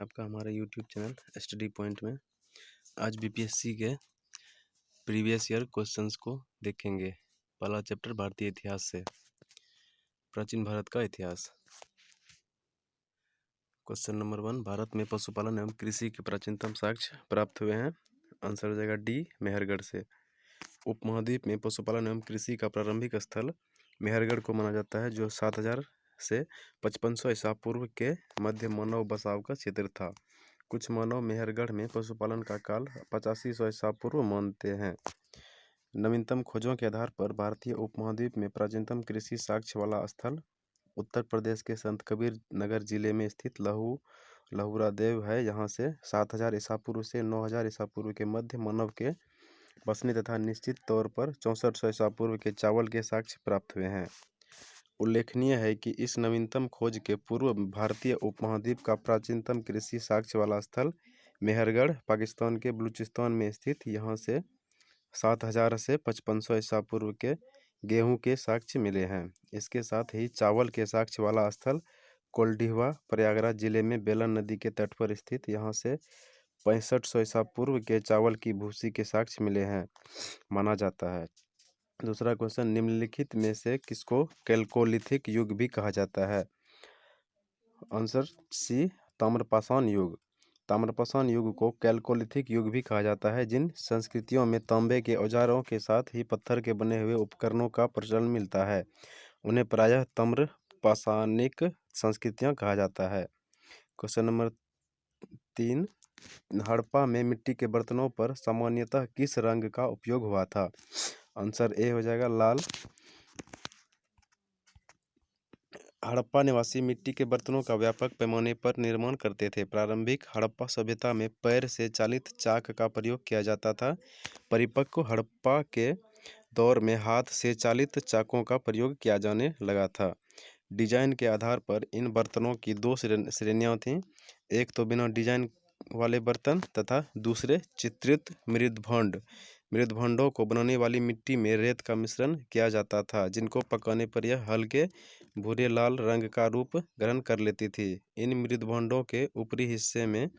आपका हमारे YouTube channel study point में आज बीपीएससी के प्रीवियस ईयर क्वेश्चंस को देखेंगे। पहला चैप्टर भारतीय इतिहास से, प्राचीन भारत का इतिहास। क्वेश्चन नंबर 1, भारत में पशुपालन एवं कृषि के प्राचीनतम साक्ष्य प्राप्त हुए हैं। आंसर हो जाएगा डी, मेहरगढ़ से। उपमहाद्वीप में पशुपालन एवं कृषि का प्रारंभिक स्थल मेहरगढ़ को माना जाता है, जो 7000 से 5500 ईसा पूर्व के मध्य मानव बसाव का क्षेत्र था। कुछ मानव मेहरगढ़ में पशुपालन का काल 8500 ईसा पूर्व मानते हैं। नवीनतम खोजों के आधार पर भारतीय उपमहाद्वीप में प्राचीनतम कृषि साक्ष्य वाला स्थल उत्तर प्रदेश के संत कबीर नगर जिले में स्थित लहुरा देव है। यहाँ से 7000 ईसा पूर्व से 9000 ईसा पूर्व के मध्य मानव के बसने तथा निश्चित तौर पर 6400 ईसा पूर्व के चावल के साक्ष्य प्राप्त हुए हैं। उल्लेखनीय है कि इस नवीनतम खोज के पूर्व भारतीय उपमहाद्वीप का प्राचीनतम कृषि साक्ष्य वाला स्थल मेहरगढ़ पाकिस्तान के बलूचिस्तान में स्थित, यहाँ से 7000 से 5500 ईसा पूर्व के गेहूं के साक्ष्य मिले हैं। इसके साथ ही चावल के साक्ष्य वाला स्थल कोल्डिहवा प्रयागराज जिले में बेलन नदी के तट पर स्थित, यहाँ से 6500 ईसा पूर्व के चावल की भूसी के साक्ष्य मिले हैं माना जाता है। दूसरा क्वेश्चन, निम्नलिखित में से किसको कैल्कोलिथिक युग भी कहा जाता है? आंसर सी, ताम्रपाषाण युग। ताम्रपाषाण युग को कैल्कोलिथिक युग भी कहा जाता है। जिन संस्कृतियों में तांबे के औजारों के साथ ही पत्थर के बने हुए उपकरणों का प्रचलन मिलता है, उन्हें प्रायः ताम्रपाषाणिक संस्कृतियां कहा जाता है। क्वेश्चन नंबर 3, हड़प्पा में मिट्टी के बर्तनों पर सामान्यतः किस रंग का उपयोग हुआ था? आंसर ए हो जाएगा लाल। हड़प्पा निवासी मिट्टी के बर्तनों का व्यापक पैमाने पर निर्माण करते थे। प्रारंभिक हड़प्पा सभ्यता में पैर से चालित चाक का प्रयोग किया जाता था। परिपक्व हड़प्पा के दौर में हाथ से चालित चाकों का प्रयोग किया जाने लगा था। डिजाइन के आधार पर इन बर्तनों की दो श्रेणियां थीं, एक तो बिना डिजाइन वाले बर्तन तथा दूसरे चित्रित मृदभांड। मृदभांडों को बनाने वाली मिट्टी में रेत का मिश्रण किया जाता था, जिनको पकाने पर यह हल्के भूरे लाल रंग का रूप ग्रहण कर लेती थी। इन मृदभांडों के ऊपरी हिस्से में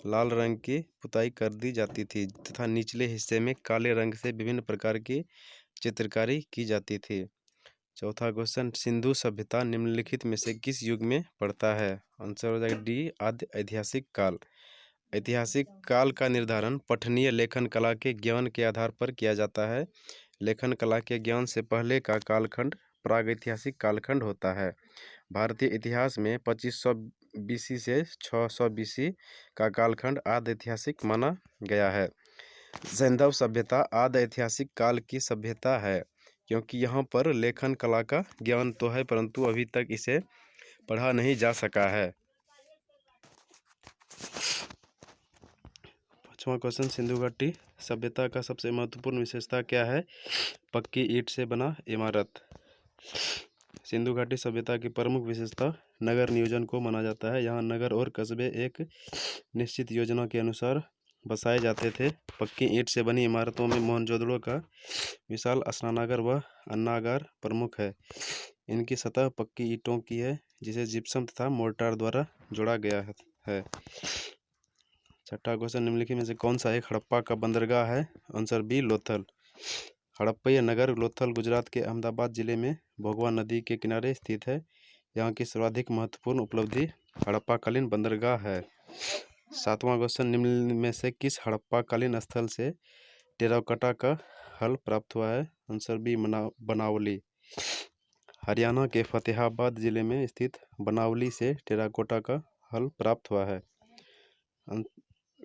लाल रंग की पुताई कर दी जाती थी तथा निचले हिस्से में काले रंग से विभिन्न प्रकार की चित्रकारी की जाती थी। चौथा क्वेश्चन, सिंधु सभ्यता निम्नलिखित में से किस युग में पड़ता है? आंसर हो जाएगा डी, आद्य ऐतिहासिक काल। ऐतिहासिक काल का निर्धारण पठनीय लेखन कला के ज्ञान के आधार पर किया जाता है। लेखन कला के ज्ञान से पहले का कालखंड प्रागैतिहासिक कालखंड होता है। भारतीय इतिहास में 2500 बीसी से 600 बीसी का कालखंड आद्य ऐतिहासिक माना गया है। सैंधव सभ्यता आद्य ऐतिहासिक काल की सभ्यता है, क्योंकि यहाँ पर लेखन कला का ज्ञान तो है परंतु अभी तक इसे पढ़ा नहीं जा सका है। पांचवा क्वेश्चन, सिंधु घाटी सभ्यता का सबसे महत्वपूर्ण विशेषता क्या है? पक्की ईंट से बना इमारत। सिंधु घाटी सभ्यता की प्रमुख विशेषता नगर नियोजन को माना जाता है। यहाँ नगर और कस्बे एक निश्चित योजना के अनुसार बसाए जाते थे। पक्की ईंट से बनी इमारतों में मोहनजोदड़ो का विशाल स्नानागार व अन्नागार प्रमुख है। इनकी सतह पक्की ईंटों की है, जिसे जिप्सम तथा मोर्टार द्वारा जोड़ा गया है। छठा क्वेश्चन, निम्नलिखित में से कौन सा एक हड़प्पा का बंदरगाह है? Answer B, Lothal. हड़प्पा नगर लोथल गुजरात के अहमदाबाद जिले में भोगवा नदी के किनारे स्थित है। यहाँ की सर्वाधिक महत्वपूर्ण उपलब्धि हड़प्पाकालीन बंदरगाह है। सातवां क्वेश्चन, निम्न में से किस हड़प्पाकालीन स्थल से टेराकोटा का हल प्राप्त हुआ है? आंसर बी, बनावली। हरियाणा के फतेहाबाद जिले में स्थित बनावली से टेराकोटा का हल प्राप्त हुआ है।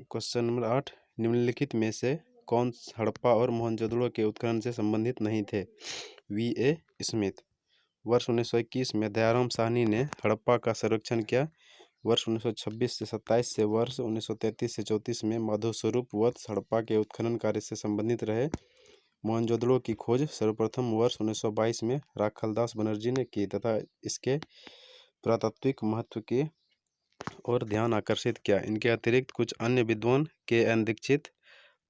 क्वेश्चन नंबर 8, निम्नलिखित में से कौन हड़प्पा और मोहनजोदड़ो के उत्खनन से संबंधित नहीं थे? वी.ए. स्मिथ। वर्ष 1921 में दयाराम साहनी ने हड़प्पा का सर्वेक्षण किया। वर्ष 1926 से 27 से वर्ष 1933 से 34 में माधोस्वरूप वत्स हड़प्पा के उत्खनन कार्य से संबंधित रहे। मोहनजोदड़ो की खोज सर्वप्रथम वर्ष 1922 में राखालदास बनर्जी ने की तथा इसके पुरातात्विक महत्व की और ध्यान आकर्षित किया। इनके अतिरिक्त कुछ अन्य विद्वान के.एन. दीक्षित,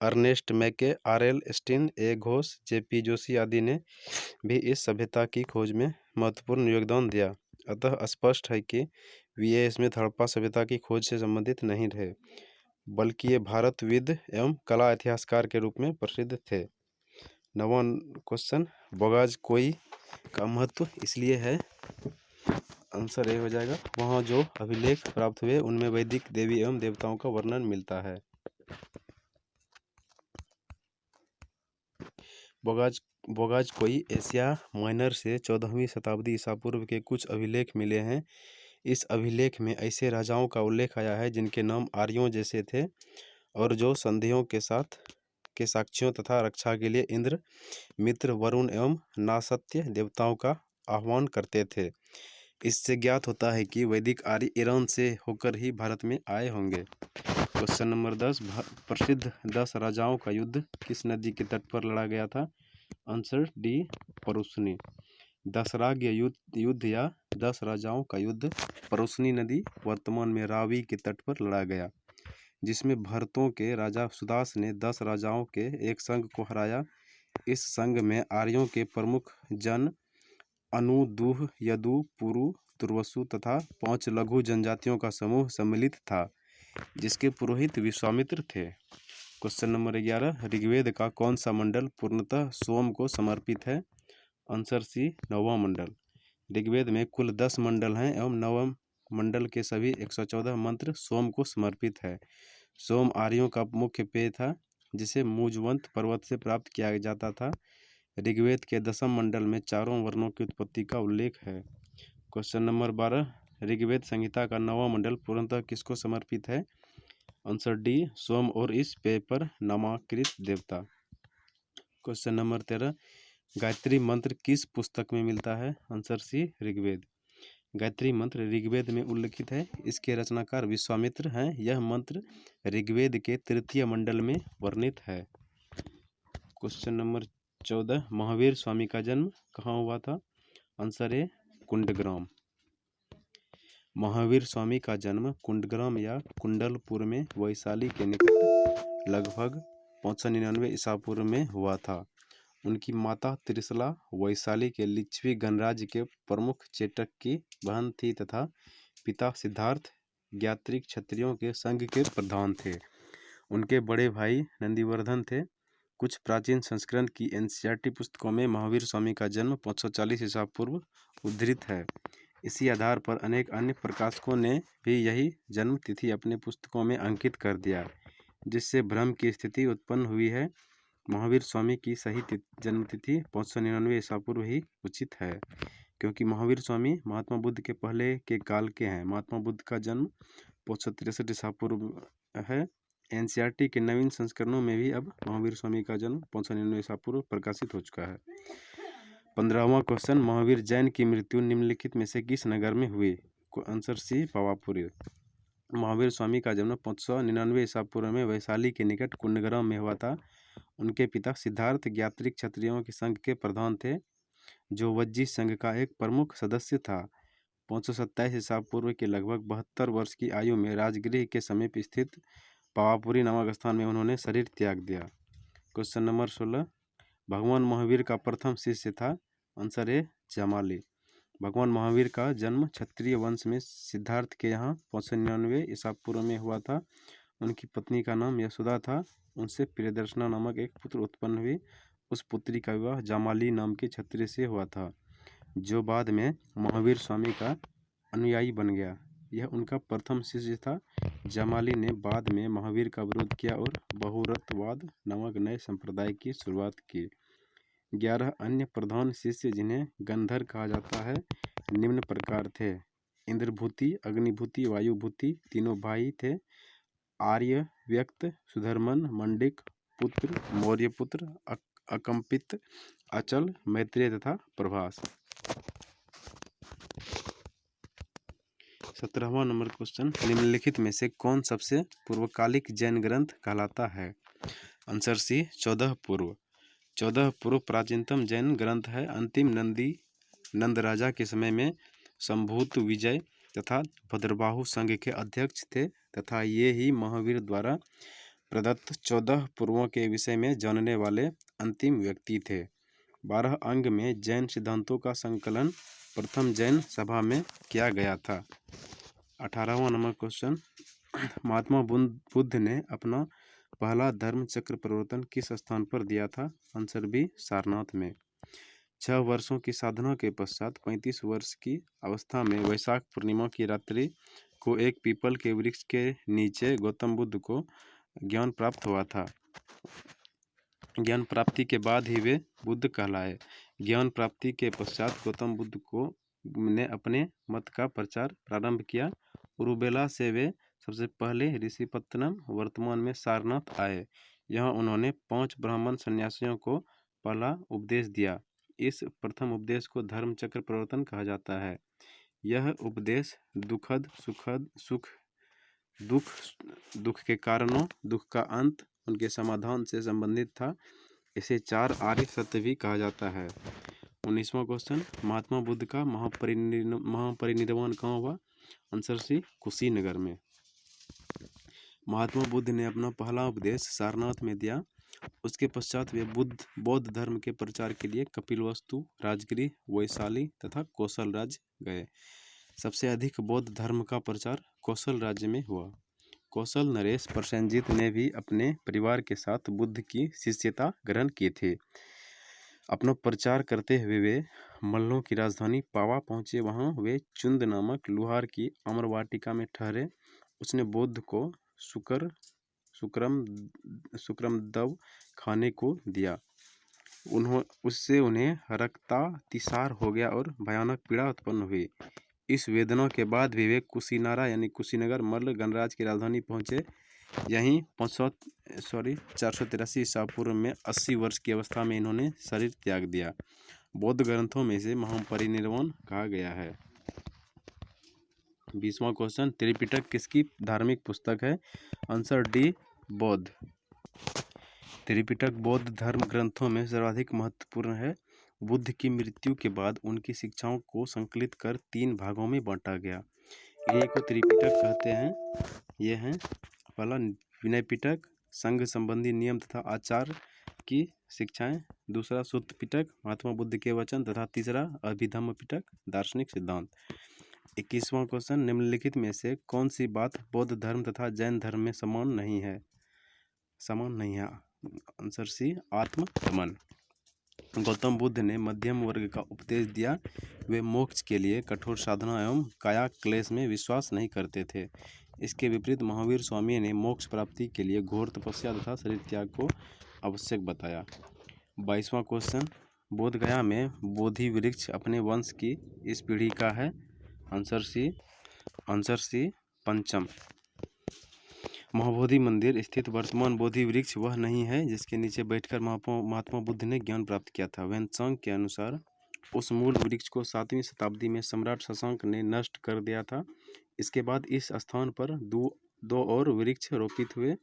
अर्नेस्ट मैके, आर.एल. स्टीन, ए. घोष, जे.पी. जोशी आदि ने भी इस सभ्यता की खोज में महत्वपूर्ण योगदान दिया। अतः स्पष्ट है कि वीए इसमें हड़प्पा सभ्यता की खोज से संबंधित नहीं रहे, बल्कि ये भारतविद एवं कला इतिहासकार के रूप में प्रसिद्ध थे। 9वां क्वेश्चन, बोगाज-कोई का महत्व इसलिए है, आंसर ए हो जाएगा, वहाँ जो अभिलेख प्राप्त हुए उनमें वैदिक देवी एवं देवताओं का वर्णन मिलता है। बोगाज-कोई एशिया माइनर से 14वीं शताब्दी ईसा पूर्व के कुछ अभिलेख मिले हैं। इस अभिलेख में ऐसे राजाओं का उल्लेख आया है जिनके नाम आर्यों जैसे थे और जो संधियों के साक्षियों तथा रक्षा के लिए इंद्र, मित्र, वरुण एवं नासत्य देवताओं का आह्वान करते थे। इससे ज्ञात होता है कि वैदिक आर्य ईरान से होकर ही भारत में आए होंगे। क्वेश्चन नंबर 10, प्रसिद्ध 10 राजाओं का युद्ध किस नदी के तट पर लड़ा गया था? Answer D, परुस्नी। दशराग्य युद्ध या 10 राजाओं का युद्ध परुस्नी नदी वर्तमान में रावी के तट पर लड़ा गया, जिसमें भरतों के राजा सुदास ने 10 राजाओं के एक संघ को हराया। इस संघ में आर्यों के प्रमुख जन अनु, दूह, यदु, पुरु, तुर्वसु तथा 5 लघु जनजातियों का समूह सम्मिलित था, जिसके पुरोहित विश्वामित्र थे। क्वेश्चन नंबर 11, ऋग्वेद का कौन सा मंडल पूर्णतः सोम को समर्पित है? आंसर सी, 9वां मंडल। ऋग्वेद में कुल 10 मंडल हैं एवं 9वां मंडल के सभी 114 मंत्र सोम को समर्पित है। सोम आर्यों का मुख्य पेय था, जिसे मुजवंत पर्वत से प्राप्त किया जाता था। ऋग्वेद के 10वें मंडल में चारों वर्णों की उत्पत्ति का उल्लेख है। क्वेश्चन नंबर 12, ऋग्वेद संहिता का 9वां मंडल पूर्णतः किसको समर्पित है? आंसर डी, सोम और इस पेय पर नामांकित देवता। क्वेश्चन नंबर 13, गायत्री मंत्र किस पुस्तक में मिलता है? आंसर सी, ऋग्वेद। गायत्री मंत्र ऋग्वेद में उल्लिखित है। इसके रचनाकार विश्वामित्र हैं। यह मंत्र ऋग्वेद के 3 मंडल में वर्णित है। क्वेश्चन नंबर 14, महावीर स्वामी का जन्म कहाँ हुआ था? Answer A, Kundagram. महावीर स्वामी का जन्म कुंडग्राम या कुंडलपुर में वैशाली के निकट लगभग 599 ईसा पूर्व में हुआ था। उनकी माता त्रिशला वैशाली के लिच्छवी गणराज्य के प्रमुख चेटक की बहन थी तथा पिता सिद्धार्थ ज्ञात्रिक क्षत्रियों के संघ के प्रधान थे। उनके बड़े भाई नंदीवर्धन थे। कुछ प्राचीन संस्करण की एनसीईआरटी पुस्तकों में महावीर स्वामी का जन्म 540 ईसा पूर्व उद्धृत है। इसी आधार पर अनेक अन्य प्रकाशकों ने भी यही जन्म तिथि अपने पुस्तकों में अंकित कर दिया, जिससे भ्रम की स्थिति उत्पन्न हुई है। महावीर स्वामी की सही जन्म तिथि 599 ईसा पूर्व ही उचित है, क्योंकि महावीर स्वामी महात्मा बुद्ध के पहले के काल के हैं। महात्मा बुद्ध का जन्म 563 ईसा पूर्व है। एनसीईआरटी के नवीन संस्करणों में भी अब महावीर स्वामी का जन्म 599 ईसा पूर्व प्रकाशित हो चुका है। 15वां क्वेश्चन, महावीर जैन की मृत्यु निम्नलिखित में से किस नगर में हुई? Answer C, Pawapuri. महावीर स्वामी का जन्म 599 ईसा पूर्व में वैशाली के निकट कुंडग्राम में हुआ था। उनके पिता सिद्धार्थ ज्ञात्रिक क्षत्रियों के संघ के प्रधान थे, जो वज्जी संघ का एक प्रमुख सदस्य था। 527 ईसा पूर्व के लगभग 72 वर्ष की आयु में राजगृह के समीप स्थित पावापुरी नामक स्थान में उन्होंने शरीर त्याग दिया। क्वेश्चन नंबर 16, भगवान महावीर का प्रथम शिष्य था? आंसर ए, जामाली। भगवान महावीर का जन्म क्षत्रिय वंश में सिद्धार्थ के यहाँ 599 ईसा पूर्व में हुआ था। उनकी पत्नी का नाम यशोदा था। उनसे प्रियदर्शना नामक एक पुत्र उत्पन्न हुई। उस पुत्री का विवाह जामाली नाम के क्षत्रिय से हुआ था, जो बाद में महावीर स्वामी का अनुयायी बन गया। यह उनका प्रथम शिष्य था। जामाली ने बाद में महावीर का विरोध किया और बहुरतवाद नामक नए संप्रदाय की शुरुआत की। 11 अन्य प्रधान शिष्य, जिन्हें गंधर कहा जाता है, निम्न प्रकार थे। इंद्रभूति, अग्निभूति, वायुभूति तीनों भाई थे। आर्य, व्यक्त, सुधर्मन, मंडिक पुत्र, मौर्यपुत्र, अकंपित, अचल, मैत्रेय तथा प्रभास। 17वां नंबर क्वेश्चन, निम्नलिखित में से कौन सबसे पूर्वकालिक जैन ग्रंथ कहलाता है? आंसर सी, 14 पूर्व। 14 पूर्व प्राचीनतम जैन ग्रंथ है। अंतिम नंद राजा के समय में संभूत विजय तथा भद्रबाहु संघ के अध्यक्ष थे तथा ये ही महावीर द्वारा प्रदत्त 14 पूर्वों के विषय में जानने वाले अंतिम व्यक्ति थे। 12 अंग में जैन सिद्धांतों का संकलन प्रथम जैन सभा में किया गया था। 18वां नंबर क्वेश्चन, महात्मा बुद्ध ने अपना पहला धर्म चक्र प्रवर्तन किस स्थान पर दिया था? आंसर बी, सारनाथ में। 6 वर्षों की साधना के पश्चात 35 वर्ष की अवस्था में वैशाख पूर्णिमा की रात्रि को एक पीपल के वृक्ष के नीचे गौतम बुद्ध को ज्ञान प्राप्त हुआ था। ज्ञान प्राप्ति के बाद ही वे बुद्ध कहलाए। ज्ञान प्राप्ति के पश्चात गौतम बुद्ध ने अपने मत का प्रचार प्रारंभ किया। उरुबेला से वे सबसे पहले ऋषिपत्तनम, वर्तमान में सारनाथ आए। यहाँ उन्होंने 5 ब्राह्मण सन्यासियों को पहला उपदेश दिया। इस प्रथम उपदेश को धर्म चक्र प्रवर्तन कहा जाता है। यह उपदेश दुखद, सुखद, दुख के कारणों, दुख का अंत, उनके समाधान से संबंधित था। इसे 4 आर्य सत्य भी कहा जाता है। 19वां क्वेश्चन, महात्मा बुद्ध का महापरिनिर्वाण कहाँ हुआ? आंसर सी, कुशीनगर में। महात्मा बुद्ध ने अपना पहला उपदेश सारनाथ में दिया। उसके पश्चात वे बौद्ध धर्म के प्रचार के लिए कपिलवस्तु, राजगिरी, वैशाली तथा कौशल राज्य गए। सबसे अधिक बौद्ध धर्म का प्रचार कौशल राज्य में हुआ। कौशल नरेश प्रसेनजीत ने भी अपने परिवार के साथ बुद्ध की शिष्यता ग्रहण की थी। अपना प्रचार करते हुए वे मल्लों की राजधानी पावा पहुंचे। वहां वे चुंद नामक लुहार की अमर वाटिका में ठहरे। उसने बुद्ध को शुक्रमदव खाने को दिया। उससे उन्हें रक्तातिसार हो गया और भयानक पीड़ा उत्पन्न हुई। इस वेदना के बाद भी वे कुशीनारा यानी कुशीनगर मल्ल गणराज्य की राजधानी पहुंचे। यहीं 483 ईसा पूर्व में 80 वर्ष की अवस्था में इन्होंने शरीर त्याग दिया। बौद्ध ग्रंथों में इसे महापरिनिर्वाण कहा गया है। 20वां क्वेश्चन, त्रिपिटक किसकी धार्मिक पुस्तक है? आंसर डी, बौद्ध। त्रिपिटक बौद्ध धर्म ग्रंथों में सर्वाधिक महत्वपूर्ण है। बुद्ध की मृत्यु के बाद उनकी शिक्षाओं को संकलित कर 3 भागों में बांटा गया। इन्हीं को त्रिपिटक कहते हैं। ये हैं, पहला विनय पिटक, संघ संबंधी नियम तथा आचार की शिक्षाएं। दूसरा सुत्त पिटक, महात्मा बुद्ध के वचन तथा तीसरा अभिधम्म पिटक, दार्शनिक सिद्धांत। 21वां क्वेश्चन, निम्नलिखित में से कौन सी बात बौद्ध धर्म तथा जैन धर्म में समान नहीं है? आंसर सी, आत्मदमन। गौतम बुद्ध ने मध्यम वर्ग का उपदेश दिया। वे मोक्ष के लिए कठोर साधना एवं काया क्लेश में विश्वास नहीं करते थे। इसके विपरीत महावीर स्वामी ने मोक्ष प्राप्ति के लिए घोर तपस्या तथा शरीर त्याग को आवश्यक बताया। 22वां क्वेश्चन, बोध गया में बोधि वृक्ष अपने वंश की इस पीढ़ी का है? आंसर सी, पंचम। महाबोधि मंदिर स्थित वर्तमान बोधि वृक्ष वह नहीं है जिसके नीचे बैठकर महात्मा बुद्ध ने ज्ञान प्राप्त किया था। वेन्त्सांग के अनुसार उस मूल वृक्ष को 7वीं शताब्दी में सम्राट शशांक ने नष्ट कर दिया था। इसके बाद इस स्थान पर दो और वृक्ष रोपित हुए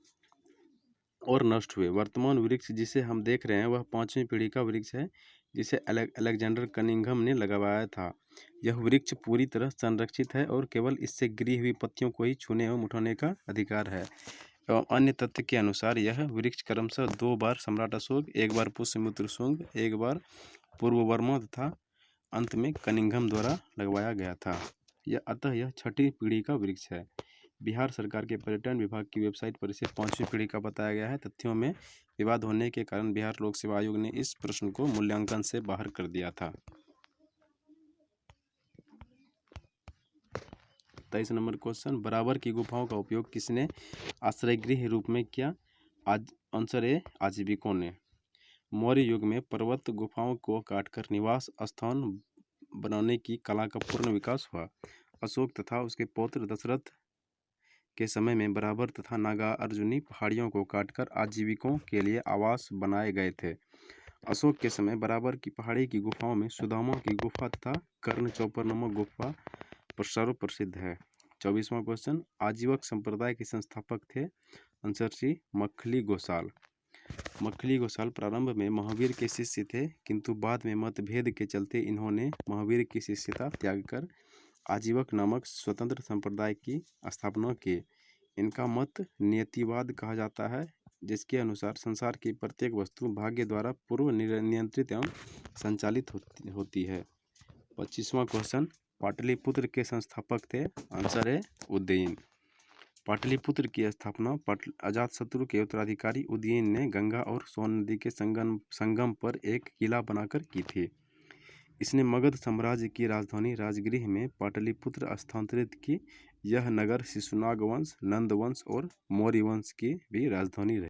और नष्ट हुए। वर्तमान वृक्ष जिसे हम देख रहे हैं वह 5वीं पीढ़ी का वृक्ष है, जिसे अलेक्जेंडर कनिंघम ने लगाया था। यह वृक्ष पूरी तरह संरक्षित है और केवल इससे गिरी हुई पत्तियों को ही छूने एवं उठाने का अधिकार है। एवं अन्य तथ्य के अनुसार यह वृक्ष क्रमशः 2 बार सम्राट अशोक, 1 बार पुष्यमित्र शुंग, 1 बार पूर्ववर्मा तथा अंत में कनिंघम द्वारा लगवाया गया था। अतः यह 6ठी पीढ़ी का वृक्ष है। बिहार सरकार के पर्यटन विभाग की वेबसाइट पर इसे 5वीं पीढ़ी का बताया गया है। तथ्यों में विवाद होने के कारण बिहार लोक सेवा आयोग ने इस प्रश्न को मूल्यांकन से बाहर कर दिया था। 23 नंबर क्वेश्चन, बराबर की गुफाओं का उपयोग किसने आश्रय गृह रूप में किया? आंसर ए, आजीविकों ने। मौर्य युग में पर्वत गुफाओं को काटकर निवास स्थान बनाने की कला का पूर्ण विकास हुआ। अशोक तथा उसके पौत्र दशरथ के समय में बराबर तथा नागार्जुनी पहाड़ियों को काटकर आजीविकों के लिए आवास बनाए गए थे। अशोक के समय बराबर की पहाड़ी की गुफाओं में सुदामा की गुफा तथा कर्ण चौपर नामक गुफा सर्वप्रसिद्ध है। 24वां क्वेश्चन, आजीवक संप्रदाय के संस्थापक थे? Answer C, Makkhali Gosal. मक्खली गोसाल प्रारंभ में महावीर के शिष्य थे, किंतु बाद में मतभेद के चलते इन्होंने महावीर की शिष्यता त्याग कर आजीवक नामक स्वतंत्र संप्रदाय की स्थापना की। इनका मत नियतिवाद कहा जाता है, जिसके अनुसार संसार की प्रत्येक वस्तु भाग्य द्वारा पूर्व नियंत्रित एवं संचालित होती है। 25वां क्वेश्चन, पाटलिपुत्र के संस्थापक थे? आंसर है उदयन। पाटलिपुत्र की स्थापना अजातशत्रु के उत्तराधिकारी उदयन ने गंगा और सोन नदी के संगम पर एक किला बनाकर की थी। इसने मगध साम्राज्य की राजधानी राजगृह में पाटलिपुत्र स्थानांतरित की। यह नगर शिशुनाग वंश, नंद वंश और मौर्य वंश की भी राजधानी रही।